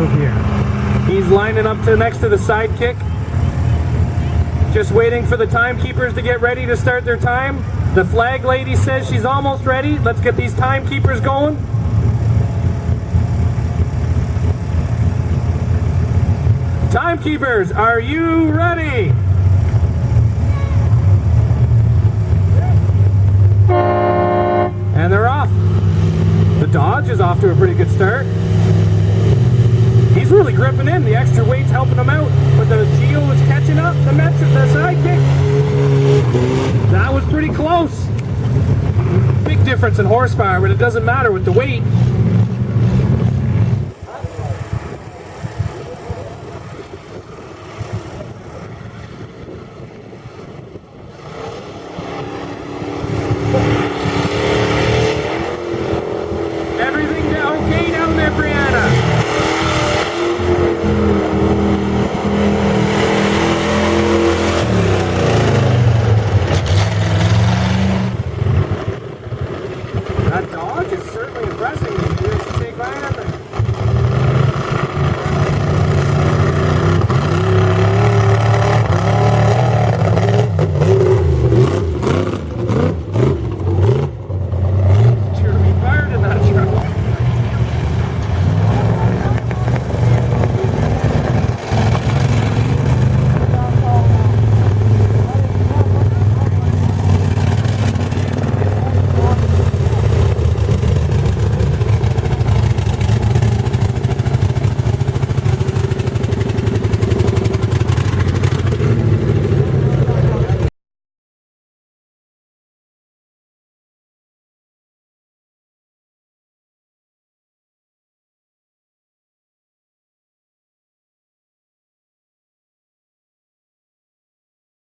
move here. He's lining up to next to the sidekick. Just waiting for the timekeepers to get ready to start their time. The flag lady says she's almost ready. Let's get these timekeepers going. Timekeepers, are you ready? And they're off. The Dodge is off to a pretty good start. He's really gripping in. The extra weight's helping him out. But the Geo is catching up. The sidekick. That was pretty close. Big difference in horsepower, but it doesn't matter with the weight.